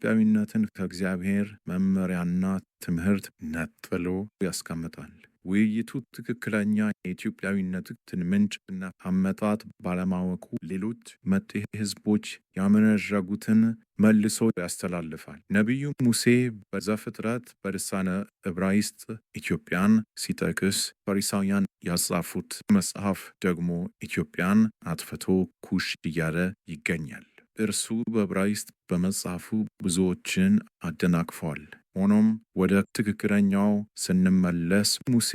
ኢትዮጵያዊነትን ከእግዚአብሔር መመሪያና ትምህርት ነጥሎ ያስቀምጣል። ውይይቱ ትክክለኛ የኢትዮጵያዊነትን ምንጭና አመጣጥ ባለማወቁ ሌሎች መጤ ሕዝቦች ያመነዠጉትን መልሶ ያስተላልፋል። ነቢዩ ሙሴ በዘፍጥረት በልሳነ ዕብራይስጥ ኢትዮጵያን ሲጠቅስ፣ ፈሪሳውያን ያጻፉት መጽሐፍ ደግሞ ኢትዮጵያን አጥፍቶ ኩሽ እያለ ይገኛል። እርሱ በዕብራይስጥ በመጽሐፉ ብዙዎችን አደናቅፏል። ሆኖም ወደ ትክክለኛው ስንመለስ ሙሴ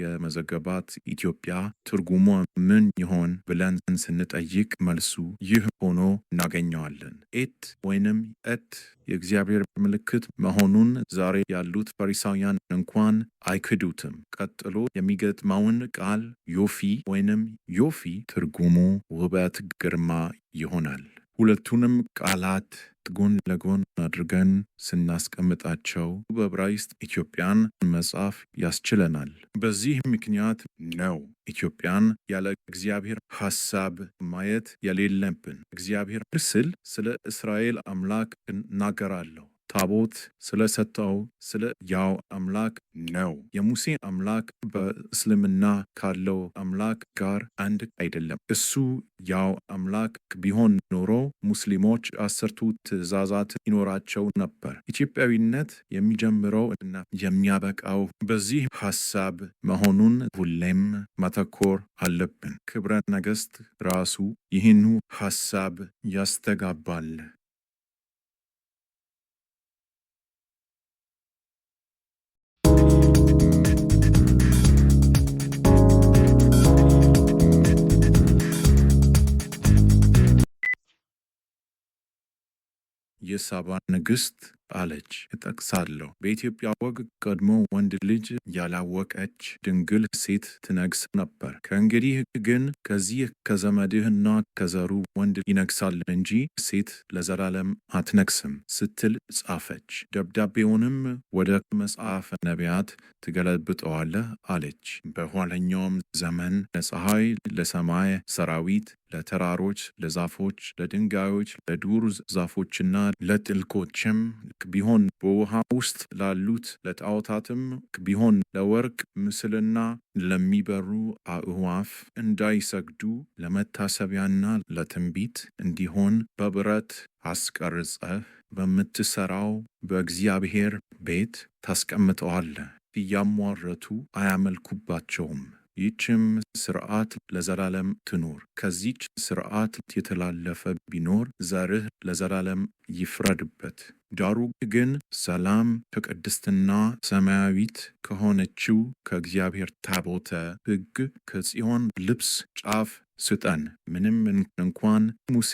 የመዘገባት ኢትዮጵያ ትርጉሟ ምን ይሆን ብለን ስንጠይቅ መልሱ ይህ ሆኖ እናገኘዋለን። ኤት ወይንም ኤት የእግዚአብሔር ምልክት መሆኑን ዛሬ ያሉት ፈሪሳውያን እንኳን አይክዱትም። ቀጥሎ የሚገጥመውን ቃል ዮፊ ወይንም ዮፊ ትርጉሙ ውበት፣ ግርማ ይሆናል። ሁለቱንም ቃላት ጎን ለጎን አድርገን ስናስቀምጣቸው በዕብራይስጥ ኢትዮጵያን መጻፍ ያስችለናል። በዚህ ምክንያት ነው ኢትዮጵያን ያለ እግዚአብሔር ሐሳብ ማየት የሌለብን። እግዚአብሔር ስል ስለ እስራኤል አምላክ እናገራለሁ። ታቦት ስለሰጠው ስለ ያው አምላክ ነው። የሙሴ አምላክ በእስልምና ካለው አምላክ ጋር አንድ አይደለም። እሱ ያው አምላክ ቢሆን ኖሮ ሙስሊሞች 10ቱ ትእዛዛት ይኖራቸው ነበር። ኢትዮጵያዊነት የሚጀምረው እና የሚያበቃው በዚህ ሐሳብ መሆኑን ሁሌም ማተኮር አለብን። ክብረ ነገሥት ራሱ ይህኑ ሐሳብ ያስተጋባል። የሳባ ንግሥት አለች። እጠቅሳለሁ። በኢትዮጵያ ወግ ቀድሞ ወንድ ልጅ ያላወቀች ድንግል ሴት ትነግስ ነበር። ከእንግዲህ ግን ከዚህ ከዘመድህና ከዘሩ ወንድ ይነግሳል እንጂ ሴት ለዘላለም አትነግስም ስትል ጻፈች። ደብዳቤውንም ወደ መጽሐፈ ነቢያት ትገለብጠዋለህ አለች። በኋለኛውም ዘመን ለፀሐይ፣ ለሰማይ ሰራዊት፣ ለተራሮች፣ ለዛፎች፣ ለድንጋዮች፣ ለዱር ዛፎችና ለጥልቆችም ቢሆን በውሃ ውስጥ ላሉት ለጣዖታትም ቢሆን ለወርቅ ምስልና ለሚበሩ አእዋፍ እንዳይሰግዱ ለመታሰቢያና ለትንቢት እንዲሆን በብረት አስቀርጸህ በምትሠራው በእግዚአብሔር ቤት ታስቀምጠዋለህ። እያሟረቱ አያመልኩባቸውም። ይህችም ሥርዓት ለዘላለም ትኑር። ከዚች ሥርዓት የተላለፈ ቢኖር ዘርህ ለዘላለም ይፍረድበት። ዳሩ ግን ሰላም ከቅድስትና ሰማያዊት ከሆነችው ከእግዚአብሔር ታቦተ ሕግ ከጽዮን ልብስ ጫፍ ስጠን። ምንም እንኳን ሙሴ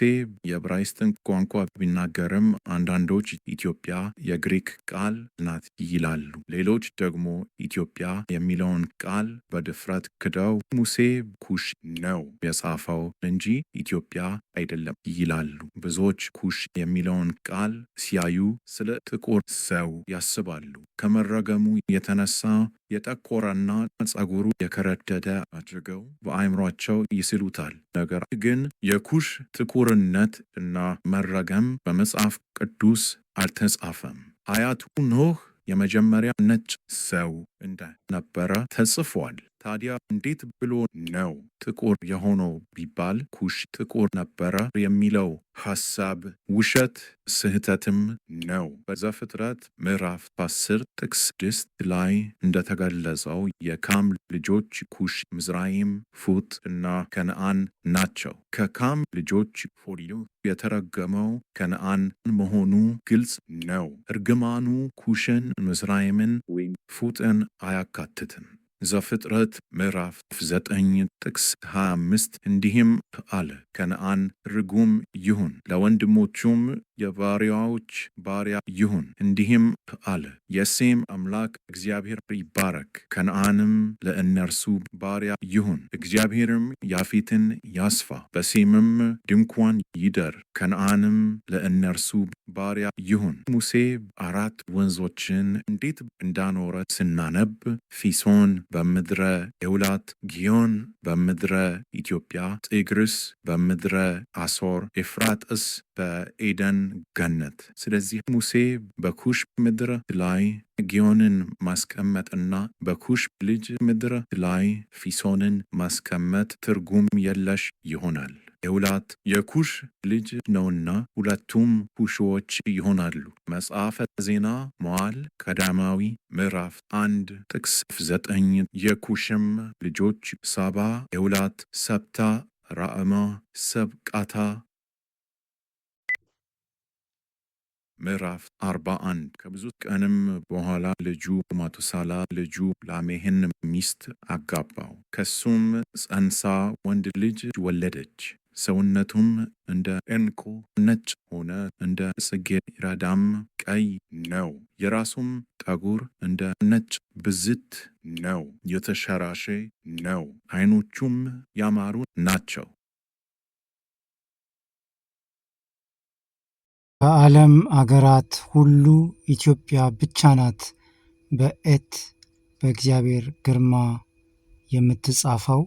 የዕብራይስጥን ቋንቋ ቢናገርም አንዳንዶች ኢትዮጵያ የግሪክ ቃል ናት ይላሉ። ሌሎች ደግሞ ኢትዮጵያ የሚለውን ቃል በድፍረት ክደው ሙሴ ኩሽ ነው የጻፈው እንጂ ኢትዮጵያ አይደለም ይላሉ። ብዙዎች ኩሽ የሚለውን ቃል ሲያዩ ስለ ጥቁር ሰው ያስባሉ። ከመረገሙ የተነሳ የጠቆረና ጸጉሩ የከረደደ አድርገው በአእምሯቸው ይስሉታል። ነገር ግን የኩሽ ጥቁርነት እና መረገም በመጽሐፍ ቅዱስ አልተጻፈም። አያቱ ኖህ የመጀመሪያ ነጭ ሰው እንደነበረ ተጽፏል። ታዲያ እንዴት ብሎ ነው ጥቁር የሆነው ቢባል ኩሽ ጥቁር ነበረ የሚለው ሐሳብ ውሸት ስህተትም ነው። በዘፍጥረት ምዕራፍ 10 ጥቅስ 6 ላይ እንደተገለጸው የካም ልጆች ኩሽ፣ ምዝራይም፣ ፉጥ እና ከነዓን ናቸው። ከካም ልጆች ሁሉ የተረገመው ከነዓን መሆኑ ግልጽ ነው። እርግማኑ ኩሽን፣ ምዝራይምን ወይም ፉጥን አያካትትም። ዘፍጥረት ምዕራፍ 9 ጥቅስ 25 እንዲህም አለ፣ ከነዓን ርጉም ይሁን፣ ለወንድሞቹም የባሪያዎች ባሪያ ይሁን። እንዲህም አለ፣ የሴም አምላክ እግዚአብሔር ይባረክ፣ ከነዓንም ለእነርሱ ባሪያ ይሁን። እግዚአብሔርም ያፌትን ያስፋ፣ በሴምም ድንኳን ይደር፣ ከነዓንም ለእነርሱ ባሪያ ይሁን። ሙሴ 4 ወንዞችን እንዴት እንዳኖረ ስናነብ ፊሶን በምድረ ኤውላት፣ ጊዮን በምድረ ኢትዮጵያ፣ ጤግርስ በምድረ አሶር፣ ኤፍራጥስ በኤደን ገነት። ስለዚህ ሙሴ በኩሽ ምድር ላይ ጊዮንን ማስቀመጥና በኩሽ ልጅ ምድር ላይ ፊሶንን ማስቀመጥ ትርጉም የለሽ ይሆናል። ኤውላት የኩሽ ልጅ ነውና ሁለቱም ኩሾች ይሆናሉ። መጽሐፈ ዜና መዋዕል ቀዳማዊ ምዕራፍ 1 ጥቅስ 9 የኩሽም ልጆች ሳባ፣ ኤውላት፣ ሰብታ፣ ራዕማ፣ ሰብቃታ። ምዕራፍ 41 ከብዙ ቀንም በኋላ ልጁ ማቱሳላ ልጁ ላሜህን ሚስት አጋባው። ከሱም ጸንሳ ወንድ ልጅ ወለደች። ሰውነቱም እንደ ዕንቁ ነጭ ሆነ፣ እንደ ጽጌረዳም ቀይ ነው። የራሱም ጠጉር እንደ ነጭ ብዝት ነው፣ የተሸራሸ ነው። ዓይኖቹም ያማሩ ናቸው። በዓለም አገራት ሁሉ ኢትዮጵያ ብቻ ናት በኤት በእግዚአብሔር ግርማ የምትጻፈው።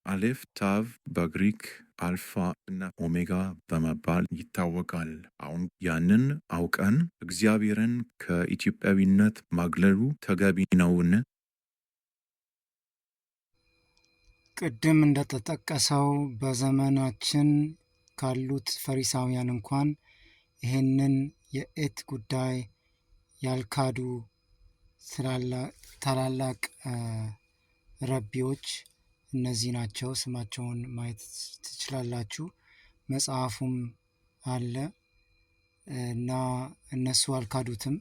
አሌፍ ታቭ በግሪክ አልፋ እና ኦሜጋ በመባል ይታወቃል። አሁን ያንን አውቀን እግዚአብሔርን ከኢትዮጵያዊነት ማግለሉ ተገቢ ነውን? ቅድም እንደተጠቀሰው በዘመናችን ካሉት ፈሪሳውያን እንኳን ይህንን የኤት ጉዳይ ያልካዱ ታላላቅ ረቢዎች እነዚህ ናቸው። ስማቸውን ማየት ትችላላችሁ። መጽሐፉም አለ እና እነሱ አልካዱትም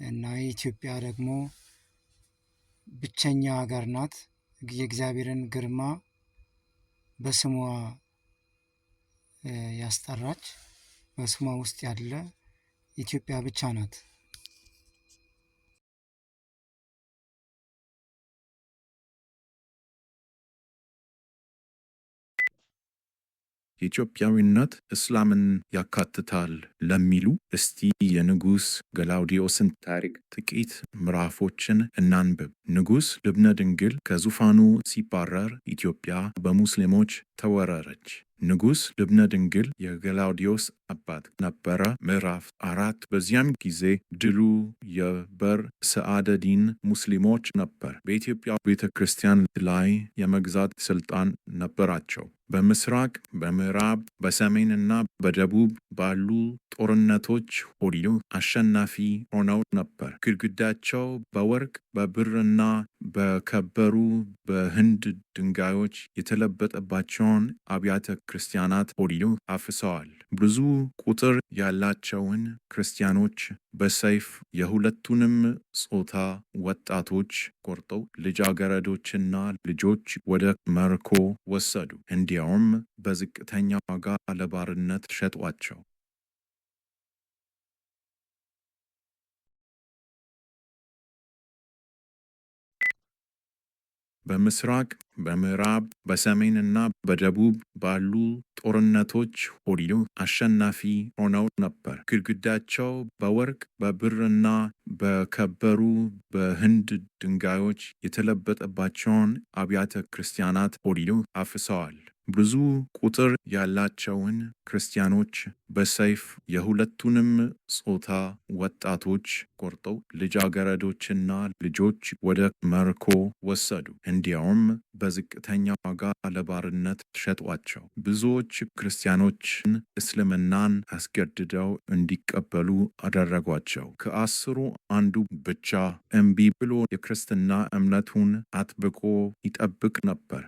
እና የኢትዮጵያ ደግሞ ብቸኛ ሀገር ናት። የእግዚአብሔርን ግርማ በስሟ ያስጠራች በስሟ ውስጥ ያለ ኢትዮጵያ ብቻ ናት። የኢትዮጵያዊነት እስላምን ያካትታል ለሚሉ እስቲ የንጉሥ ገላውዲዮስን ታሪክ ጥቂት ምዕራፎችን እናንብብ። ንጉሥ ልብነ ድንግል ከዙፋኑ ሲባረር ኢትዮጵያ በሙስሊሞች ተወረረች። ንጉሥ ልብነ ድንግል የገላውዲዮስ አባት ነበረ። ምዕራፍ 4 በዚያም ጊዜ ድሉ የበር ሰዓደዲን ሙስሊሞች ነበር። በኢትዮጵያ ቤተ ክርስቲያን ላይ የመግዛት ስልጣን ነበራቸው። በምስራቅ፣ በምዕራብ፣ በሰሜንና በደቡብ ባሉ ጦርነቶች ሁሉ አሸናፊ ሆነው ነበር። ግድግዳቸው በወርቅ በብርና በከበሩ በህንድ ድንጋዮች የተለበጠባቸውን አብያተ ክርስቲያናት ሁሉ አፍሰዋል። ብዙ ቁጥር ያላቸውን ክርስቲያኖች በሰይፍ የሁለቱንም ጾታ ወጣቶች ቆርጠው ልጃገረዶችና ልጆች ወደ መርኮ ወሰዱ። እንዲያውም በዝቅተኛ ዋጋ ለባርነት ሸጧቸው። በምስራቅ፣ በምዕራብ፣ በሰሜንና በደቡብ ባሉ ጦርነቶች ሆዲዮ አሸናፊ ሆነው ነበር። ግድግዳቸው በወርቅ በብርና በከበሩ በህንድ ድንጋዮች የተለበጠባቸውን አብያተ ክርስቲያናት ሆዲዮ አፍሰዋል። ብዙ ቁጥር ያላቸውን ክርስቲያኖች በሰይፍ የሁለቱንም ጾታ ወጣቶች ቆርጠው ልጃገረዶችና ልጆች ወደ መርኮ ወሰዱ። እንዲያውም በዝቅተኛ ዋጋ ለባርነት ሸጧቸው። ብዙዎች ክርስቲያኖችን እስልምናን አስገድደው እንዲቀበሉ አደረጓቸው። ከ10 አንዱ ብቻ እምቢ ብሎ የክርስትና እምነቱን አጥብቆ ይጠብቅ ነበር።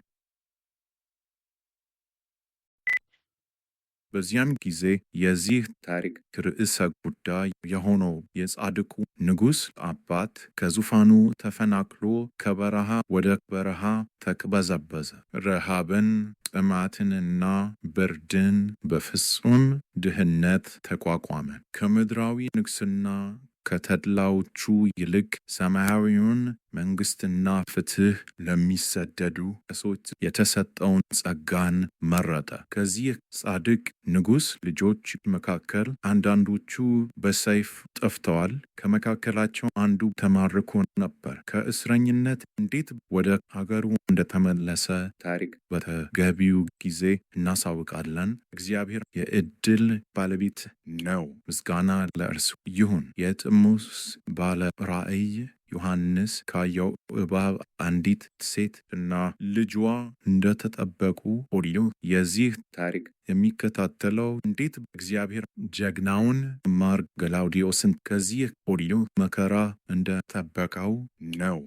በዚያም ጊዜ የዚህ ታሪክ ርዕሰ ጉዳይ የሆነው የጻድቁ ንጉሥ አባት ከዙፋኑ ተፈናቅሎ ከበረሃ ወደ በረሃ ተቅበዘበዘ። ረሃብን፣ ጥማትንና ብርድን በፍጹም ድህነት ተቋቋመ። ከምድራዊ ንግስና ከተድላዎቹ ይልቅ ሰማያዊውን መንግስትና ፍትህ ለሚሰደዱ ሰዎች የተሰጠውን ጸጋን መረጠ። ከዚህ ጻድቅ ንጉሥ ልጆች መካከል አንዳንዶቹ በሰይፍ ጠፍተዋል። ከመካከላቸው አንዱ ተማርኮ ነበር። ከእስረኝነት እንዴት ወደ ሀገሩ እንደተመለሰ ታሪክ በተገቢው ጊዜ እናሳውቃለን። እግዚአብሔር የዕድል ባለቤት ነው። ምስጋና ለእርሱ ይሁን። የጥሙስ ባለ ራእይ ዮሐንስ ካየው እባብ አንዲት ሴት እና ልጇ እንደተጠበቁ ሆዲዮ የዚህ ታሪክ የሚከታተለው እንዴት እግዚአብሔር ጀግናውን ማር ገላውዲዮስን ከዚህ ሆዲዮ መከራ እንደጠበቀው ነው።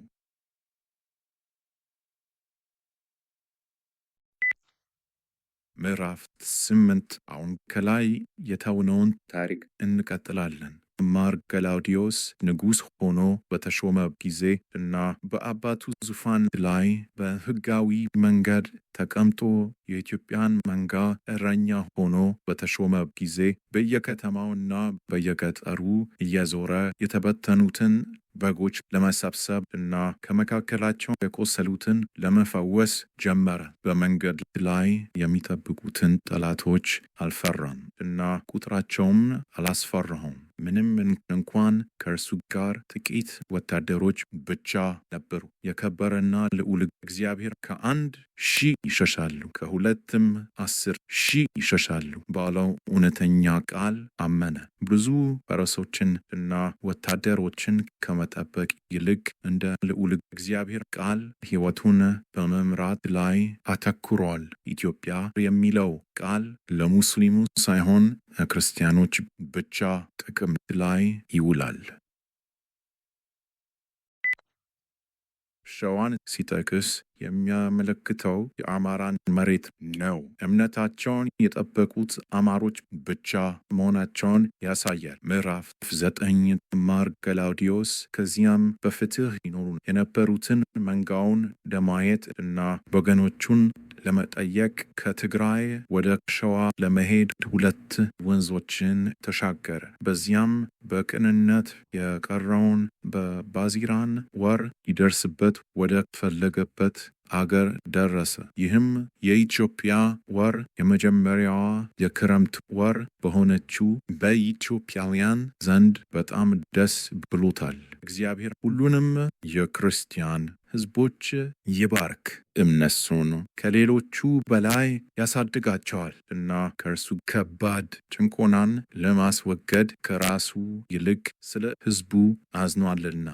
ምዕራፍ 8 አሁን ከላይ የተውነውን ታሪክ እንቀጥላለን። ማር ገላውዲዮስ ንጉሥ ሆኖ በተሾመ ጊዜ እና በአባቱ ዙፋን ላይ በሕጋዊ መንገድ ተቀምጦ የኢትዮጵያን መንጋ እረኛ ሆኖ በተሾመ ጊዜ በየከተማውና በየገጠሩ እየዞረ የተበተኑትን በጎች ለመሰብሰብ እና ከመካከላቸው የቆሰሉትን ለመፈወስ ጀመረ። በመንገድ ላይ የሚጠብቁትን ጠላቶች አልፈራም እና ቁጥራቸውም አላስፈራሁም። ምንም እንኳን ከእርሱ ጋር ጥቂት ወታደሮች ብቻ ነበሩ። የከበረና ልዑል እግዚአብሔር ከ1,000 ይሸሻሉ፣ ከሁለትም 10,000 ይሸሻሉ ባለው እውነተኛ ቃል አመነ። ብዙ ፈረሶችን እና ወታደሮችን ከመጠበቅ ይልቅ እንደ ልዑል እግዚአብሔር ቃል ሕይወቱን በመምራት ላይ አተኩሯል። ኢትዮጵያ የሚለው ቃል ለሙስሊሙ ሳይሆን ክርስቲያኖች ብቻ ጥቅም ላይ ይውላል። ሸዋን ሲጠቅስ የሚያመለክተው የአማራን መሬት ነው። እምነታቸውን የጠበቁት አማሮች ብቻ መሆናቸውን ያሳያል። ምዕራፍ 9 ማር ገላውዲዮስ ከዚያም በፍትህ ይኖሩ የነበሩትን መንጋውን ለማየት እና ወገኖቹን ለመጠየቅ ከትግራይ ወደ ሸዋ ለመሄድ 2 ወንዞችን ተሻገረ። በዚያም በቅንነት የቀረውን በባዚራን ወር ይደርስበት ወደ ፈለገበት አገር ደረሰ። ይህም የኢትዮጵያ ወር የመጀመሪያዋ የክረምት ወር በሆነችው በኢትዮጵያውያን ዘንድ በጣም ደስ ብሎታል። እግዚአብሔር ሁሉንም የክርስቲያን ሕዝቦች ይባርክ፣ እነሱን ከሌሎቹ በላይ ያሳድጋቸዋል እና ከእርሱ ከባድ ጭንቆናን ለማስወገድ ከራሱ ይልቅ ስለ ሕዝቡ አዝኗልና።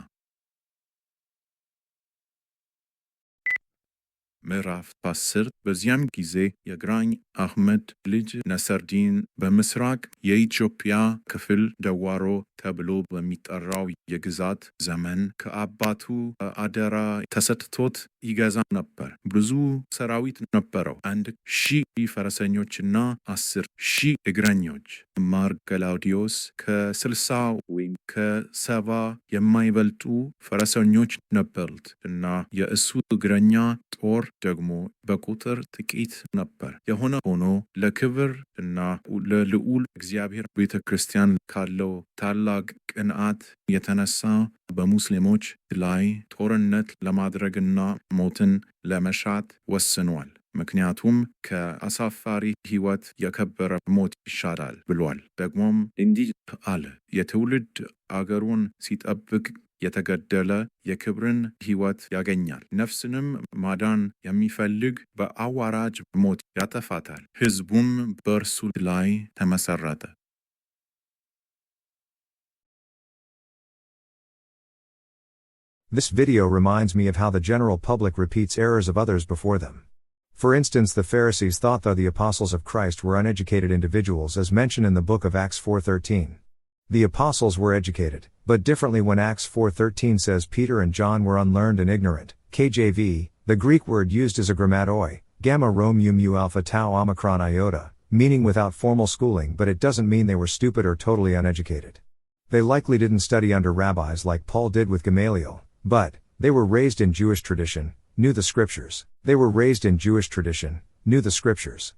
ምዕራፍ 10 በዚያም ጊዜ የግራኝ አህመድ ልጅ ነሰርዲን በምስራቅ የኢትዮጵያ ክፍል ደዋሮ ተብሎ በሚጠራው የግዛት ዘመን ከአባቱ አደራ ተሰጥቶት ይገዛ ነበር። ብዙ ሰራዊት ነበረው፣ 1,000 ፈረሰኞችና 10,000 እግረኞች። ማር ገላውዲዮስ ከ60 ወይም ከ70 የማይበልጡ ፈረሰኞች ነበሩት እና የእሱ እግረኛ ጦር ደግሞ በቁጥር ጥቂት ነበር። የሆነ ሆኖ ለክብር እና ለልዑል እግዚአብሔር ቤተ ክርስቲያን ካለው ታላቅ ቅንዓት የተነሳ በሙስሊሞች ላይ ጦርነት ለማድረግና ሞትን ለመሻት ወስኗል። ምክንያቱም ከአሳፋሪ ሕይወት የከበረ ሞት ይሻላል ብሏል። ደግሞም እንዲህ አለ፣ የትውልድ አገሩን ሲጠብቅ የተገደለ የክብርን ሕይወት ያገኛል። ነፍስንም ማዳን የሚፈልግ በአዋራጅ ሞት ያጠፋታል። ሕዝቡም በእርሱ ላይ ተመሰረተ። This video reminds me of how the general public repeats errors of others before them. For instance, the Pharisees thought that the apostles of Christ were uneducated individuals as mentioned in the book of Acts 4:13. The apostles were educated, but differently when Acts 4:13 says Peter and John were unlearned and ignorant. KJV, the Greek word used is agrammatoi, gamma rho mu mu alpha tau omicron iota, meaning without formal schooling, but it doesn't mean they were stupid or totally uneducated. They likely didn't study under rabbis like Paul did with Gamaliel, but they were raised in Jewish tradition, knew the scriptures. They were raised in Jewish tradition, knew the scriptures.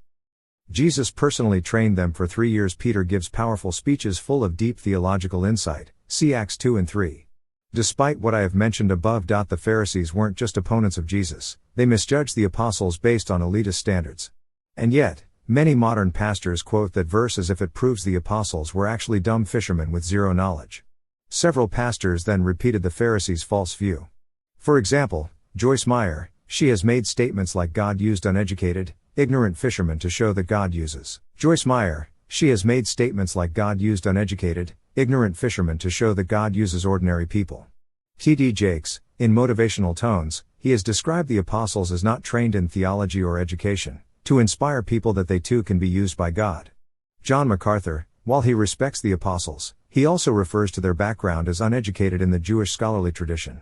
Jesus personally trained them for 3 years. Peter gives powerful speeches full of deep theological insight, see Acts 2 and 3. Despite what I have mentioned above, the Pharisees weren't just opponents of Jesus, they misjudged the apostles based on elitist standards. And yet, many modern pastors quote that verse as if it proves the apostles were actually dumb fishermen with zero knowledge. Several pastors then repeated the Pharisees' false view. For example, Joyce Meyer, she has made statements like God used uneducated, ignorant fishermen to show that God uses. Joyce Meyer, she has made statements like God used uneducated, ignorant fishermen to show that God uses ordinary people. T.D. Jakes, in motivational tones, he has described the apostles as not trained in theology or education, to inspire people that they too can be used by God. John MacArthur, while he respects the apostles, he also refers to their background as uneducated in the Jewish scholarly tradition.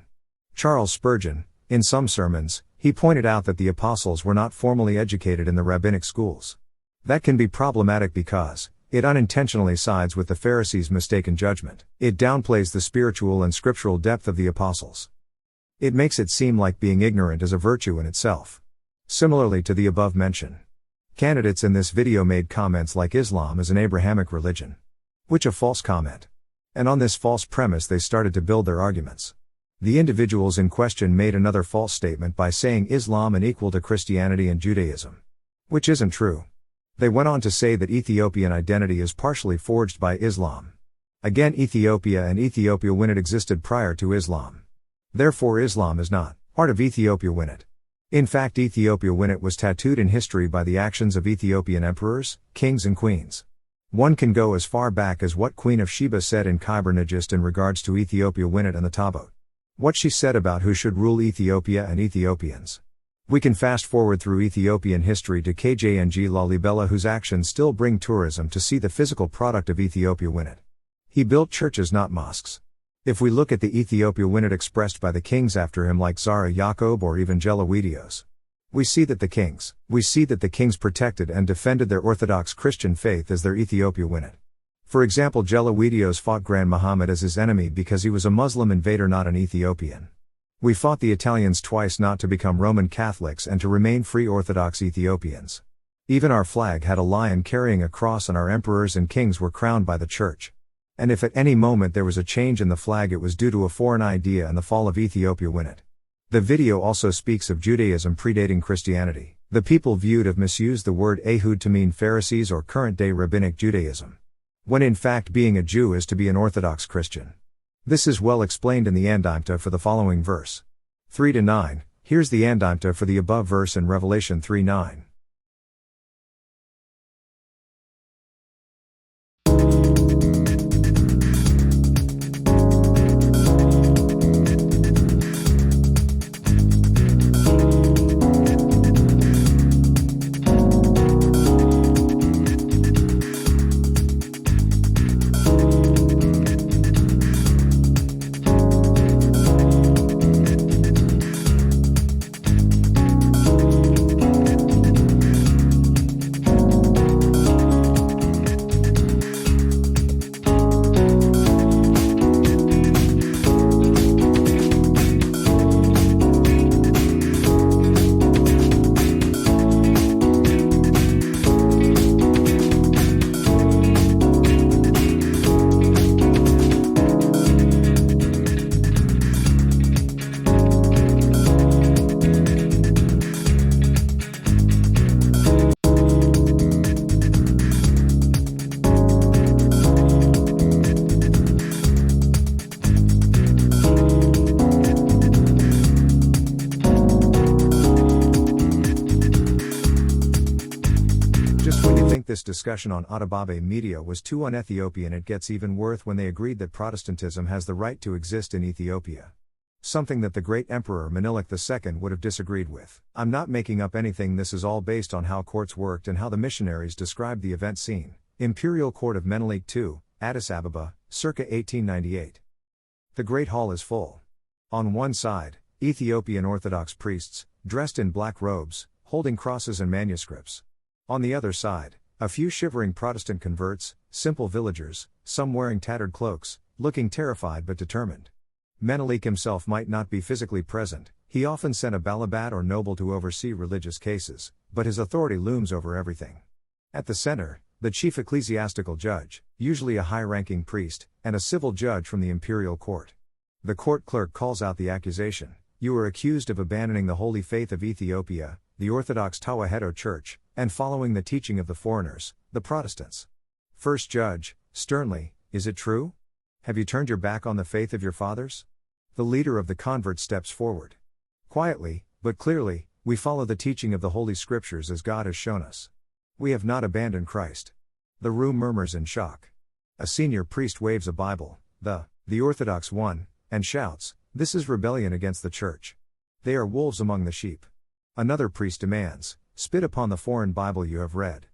Charles Spurgeon, in some sermons, he pointed out that the apostles were not formally educated in the rabbinic schools. That can be problematic because it unintentionally sides with the Pharisees' mistaken judgment. It downplays the spiritual and scriptural depth of the apostles. It makes it seem like being ignorant is a virtue in itself. Similarly to the above mention, candidates in this video made comments like Islam is an Abrahamic religion, which a false comment. And on this false premise they started to build their arguments. The individuals in question made another false statement by saying Islam is equal to Christianity and Judaism, which isn't true. They went on to say that Ethiopian identity is partially forged by Islam. Again, Ethiopia and Ethiopia Winnet existed prior to Islam. Therefore Islam is not part of Ethiopia Winnet. In fact, Ethiopia Winnet was tattooed in history by the actions of Ethiopian emperors, kings and queens. One can go as far back as what Queen of Sheba said in Khyber-Nagist in regards to Ethiopia Winnet and the Tabot. What she said about who should rule Ethiopia and Ethiopians. We can fast forward through Ethiopian history to KJNG Lalibela, whose actions still bring tourism to see the physical product of Ethiopia Winnet. He built churches, not mosques. If we look at the Ethiopia Winnet expressed by the kings after him like Zara Yacob or even Gelawedios, we see that the kings protected and defended their Orthodox Christian faith as their Ethiopia Winnet. For example, Gelawedios fought Grand Muhammad as his enemy because he was a Muslim invader, not an Ethiopian. We fought the Italians twice not to become Roman Catholics and to remain free Orthodox Ethiopians. Even our flag had a lion carrying a cross, and our emperors and kings were crowned by the church. And if at any moment there was a change in the flag, it was due to a foreign idea and the fall of Ethiopia Winnet. The video also speaks of Judaism predating Christianity. The people viewed have misused the word Ehud to mean Pharisees or current-day Rabbinic Judaism, when in fact being a Jew is to be an Orthodox Christian. This is well explained in the Andimta for the following verse. 3-9, here's the Andimta for the above verse in Revelation 3:9. discussion on Atababa Media was too un-Ethiopian. It gets even worse when they agreed that Protestantism has the right to exist in Ethiopia. Something that the great Emperor Menelik II would have disagreed with. I'm not making up anything, this is all based on how courts worked and how the missionaries described the event scene. Imperial Court of Menelik II, Addis Ababa, circa 1898. The Great Hall is full. On one side, Ethiopian Orthodox priests, dressed in black robes, holding crosses and manuscripts. On the other side, a few shivering Protestant converts, simple villagers, some wearing tattered cloaks, looking terrified but determined. Menelik himself might not be physically present, he often sent a balabat or noble to oversee religious cases, but his authority looms over everything. At the center, the chief ecclesiastical judge, usually a high-ranking priest, and a civil judge from the imperial court. The court clerk calls out the accusation: "You are accused of abandoning the holy faith of Ethiopia, the Orthodox Tawahedo Church, and following the teaching of the foreigners, the Protestants." First judge, sternly: "Is it true? Have you turned your back on the faith of your fathers?" The leader of the converts steps forward. Quietly, but clearly, "We follow the teaching of the Holy Scriptures as God has shown us. We have not abandoned Christ." The room murmurs in shock. A senior priest waves a Bible, the Orthodox one, and shouts, "This is rebellion against the Church. They are wolves among the sheep." Another priest demands, "Spit upon the foreign Bible you have read.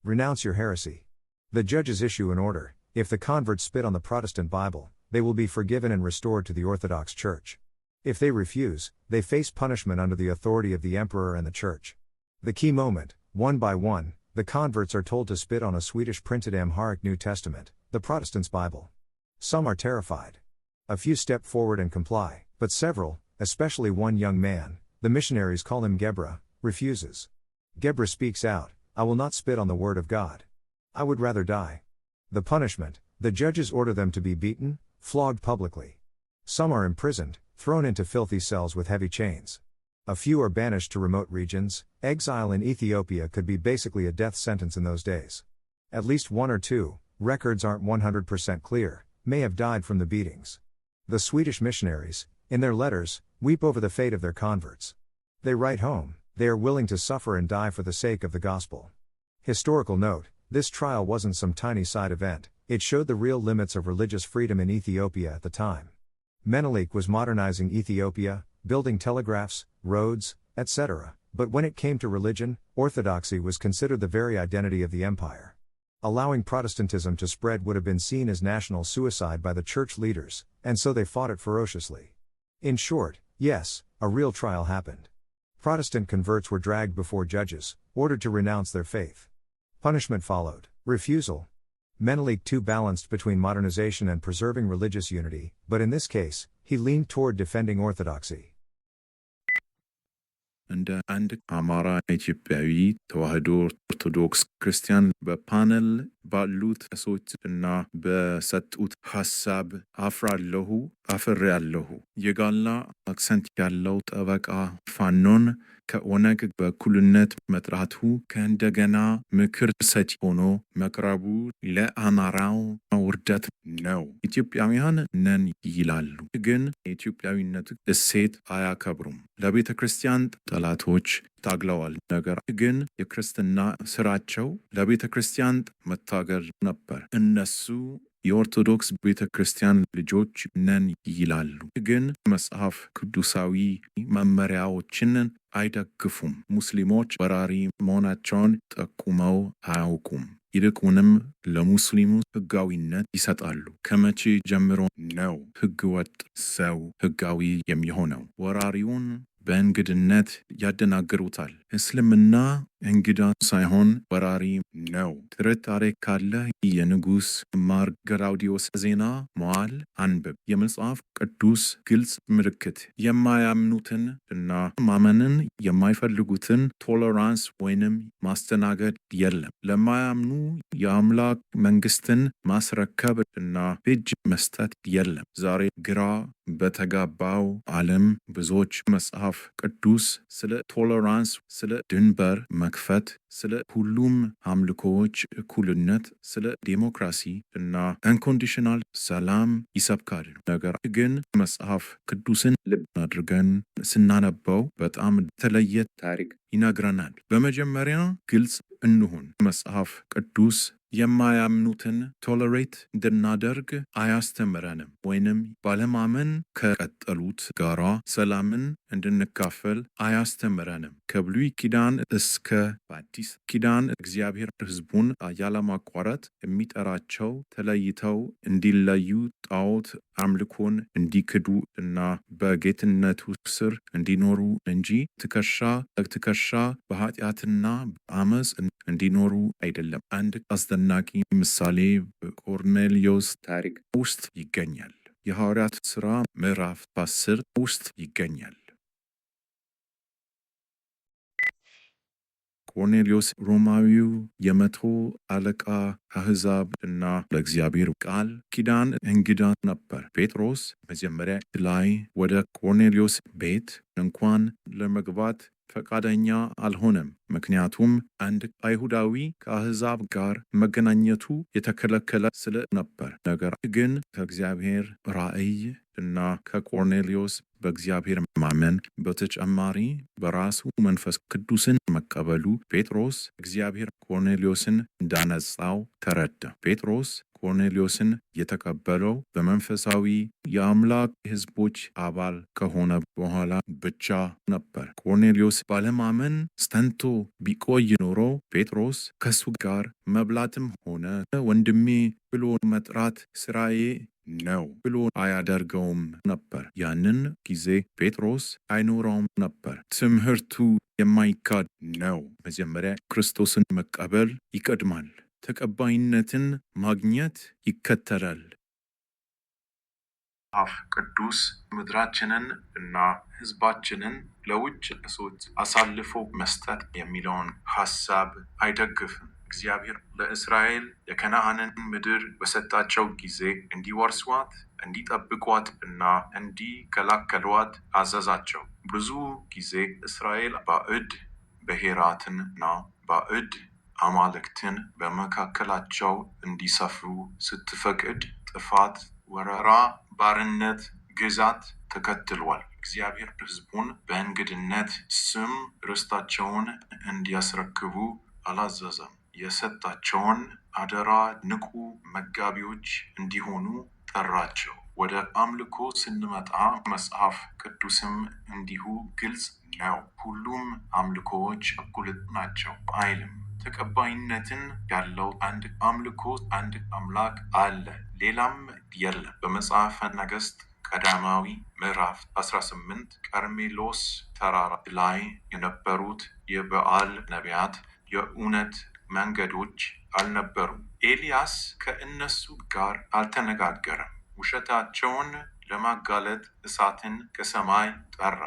Renounce your heresy." The judges issue an order: if the converts spit on the Protestant Bible, they will be forgiven and restored to the Orthodox Church. If they refuse, they face punishment under the authority of the Emperor and the Church. The key moment: one by one, the converts are told to spit on a Swedish printed Amharic New Testament, the Protestants' Bible. Some are terrified. A few step forward and comply, but several, especially one young man, the missionaries call him Gebra, refuses. Gebra speaks out: "I will not spit on the word of God. I would rather die." The punishment: the judges order them to be beaten, flogged publicly. Some are imprisoned, thrown into filthy cells with heavy chains. A few are banished to remote regions. Exile in Ethiopia could be basically a death sentence in those days. At least one or two, records aren't 100% clear, may have died from the beatings. The Swedish missionaries, in their letters, weep over the fate of their converts. They write home: they are willing to suffer and die for the sake of the gospel. Historical note: this trial wasn't some tiny side event, it showed the real limits of religious freedom in Ethiopia at the time. Menelik was modernizing Ethiopia, building telegraphs, roads, etc., but when it came to religion, orthodoxy was considered the very identity of the empire. Allowing Protestantism to spread would have been seen as national suicide by the church leaders, and so they fought it ferociously. In short, yes, a real trial happened. Protestant converts were dragged before judges, ordered to renounce their faith. Punishment followed: refusal. Menelik II balanced between modernization and preserving religious unity, but in this case, he leaned toward defending orthodoxy. እንደ አንድ አማራ ኢትዮጵያዊ ተዋህዶ ኦርቶዶክስ ክርስቲያን በፓነል ባሉት ሰዎች እና በሰጡት ሐሳብ አፍሬያለሁ። የጋላ አክሰንት ያለው ጠበቃ ፋኖን ከኦነግ በኩልነት መጥራቱ ከእንደገና ምክር ሰጪ ሆኖ መቅረቡ ለአማራው ውርደት ነው። ኢትዮጵያውያን ነን ይላሉ፣ ግን የኢትዮጵያዊነት እሴት አያከብሩም። ለቤተ ክርስቲያን ጠላቶች ታግለዋል፣ ነገር ግን የክርስትና ስራቸው ለቤተ ክርስቲያን መታገል ነበር። እነሱ የኦርቶዶክስ ቤተ ክርስቲያን ልጆች ነን ይላሉ፣ ግን መጽሐፍ ቅዱሳዊ መመሪያዎችን አይደግፉም። ሙስሊሞች ወራሪ መሆናቸውን ጠቁመው አያውቁም። ይልቁንም ለሙስሊሙ ሕጋዊነት ይሰጣሉ። ከመቼ ጀምሮ ነው ሕገወጥ ሰው ሕጋዊ የሚሆነው? ወራሪውን በእንግድነት ያደናግሩታል። እስልምና እንግዳ ሳይሆን ወራሪ ነው። ጥርጣሬ ካለ የንጉሥ ማርገራውዲዮስ ዜና መዋዕል አንብብ። የመጽሐፍ ቅዱስ ግልጽ ምልክት የማያምኑትን እና ማመንን የማይፈልጉትን ቶለራንስ ወይንም ማስተናገድ የለም። ለማያምኑ የአምላክ መንግስትን ማስረከብ እና እጅ መስጠት የለም። ዛሬ ግራ በተጋባው ዓለም ብዙዎች መጽሐፍ ቅዱስ ስለ ቶለራንስ፣ ስለ ድንበር መክፈት፣ ስለ ሁሉም አምልኮዎች እኩልነት፣ ስለ ዴሞክራሲ እና አንኮንዲሽናል ሰላም ይሰብካሉ። ነገር ግን መጽሐፍ ቅዱስን ልብ አድርገን ስናነበው በጣም የተለየ ታሪክ ይነግረናል። በመጀመሪያ ግልጽ እንሁን። መጽሐፍ ቅዱስ የማያምኑትን ቶለሬት እንድናደርግ አያስተምረንም፣ ወይንም ባለማመን ከቀጠሉት ጋራ ሰላምን እንድንካፈል አያስተምረንም። ከብሉይ ኪዳን እስከ አዲስ ኪዳን እግዚአብሔር ሕዝቡን ያለማቋረጥ የሚጠራቸው ተለይተው እንዲለዩ፣ ጣዖት አምልኮን እንዲክዱ እና በጌትነቱ ስር እንዲኖሩ እንጂ ትከሻ ለትከሻ በኃጢአትና በአመፅ እንዲኖሩ አይደለም። አንድ አስደናቂ ምሳሌ በቆርኔሌዎስ ታሪክ ውስጥ ይገኛል። የሐዋርያት ሥራ ምዕራፍ 10 ውስጥ ይገኛል። ቆርኔሌዎስ ሮማዊው የመቶ አለቃ አሕዛብ እና ለእግዚአብሔር ቃል ኪዳን እንግዳ ነበር። ጴጥሮስ መጀመሪያ ላይ ወደ ቆርኔሌዎስ ቤት እንኳን ለመግባት ፈቃደኛ አልሆነም። ምክንያቱም አንድ አይሁዳዊ ከአሕዛብ ጋር መገናኘቱ የተከለከለ ስለ ነበር። ነገር ግን ከእግዚአብሔር ራእይ እና ከቆርኔሌዎስ በእግዚአብሔር ማመን በተጨማሪ በራሱ መንፈስ ቅዱስን መቀበሉ ጴጥሮስ እግዚአብሔር ቆርኔሌዎስን እንዳነጻው ተረዳ። ጴጥሮስ ቆርኔሌዎስን የተቀበለው በመንፈሳዊ የአምላክ ሕዝቦች አባል ከሆነ በኋላ ብቻ ነበር። ቆርኔሌዎስ ባለማመን ጸንቶ ቢቆይ ኖሮ ጴጥሮስ ከሱ ጋር መብላትም ሆነ ወንድሜ ብሎ መጥራት ስራዬ ነው ብሎ አያደርገውም ነበር። ያንን ጊዜ ጴጥሮስ አይኖረውም ነበር። ትምህርቱ የማይካድ ነው። መጀመሪያ ክርስቶስን መቀበል ይቀድማል። ተቀባይነትን ማግኘት ይከተላል። መጽሐፍ ቅዱስ ምድራችንን እና ሕዝባችንን ለውጭ ሰዎች አሳልፎ መስጠት የሚለውን ሐሳብ አይደግፍም። እግዚአብሔር ለእስራኤል የከነዓንን ምድር በሰጣቸው ጊዜ እንዲወርሷት፣ እንዲጠብቋት እና እንዲከላከሏት አዘዛቸው። ብዙ ጊዜ እስራኤል ባዕድ ብሔራትንና ባዕድ አማልክትን በመካከላቸው እንዲሰፍሩ ስትፈቅድ ጥፋት፣ ወረራ፣ ባርነት፣ ግዛት ተከትሏል። እግዚአብሔር ሕዝቡን በእንግድነት ስም ርስታቸውን እንዲያስረክቡ አላዘዘም። የሰጣቸውን አደራ ንቁ መጋቢዎች እንዲሆኑ ጠራቸው። ወደ አምልኮ ስንመጣ መጽሐፍ ቅዱስም እንዲሁ ግልጽ ነው። ሁሉም አምልኮዎች እኩል ናቸው አይልም። ተቀባይነትን ያለው አንድ አምልኮ፣ አንድ አምላክ አለ፣ ሌላም የለም። በመጽሐፈ ነገሥት ቀዳማዊ ምዕራፍ 18 ቀርሜሎስ ተራራ ላይ የነበሩት የበዓል ነቢያት የእውነት መንገዶች አልነበሩም። ኤልያስ ከእነሱ ጋር አልተነጋገረም። ውሸታቸውን ለማጋለጥ እሳትን ከሰማይ ጠራ።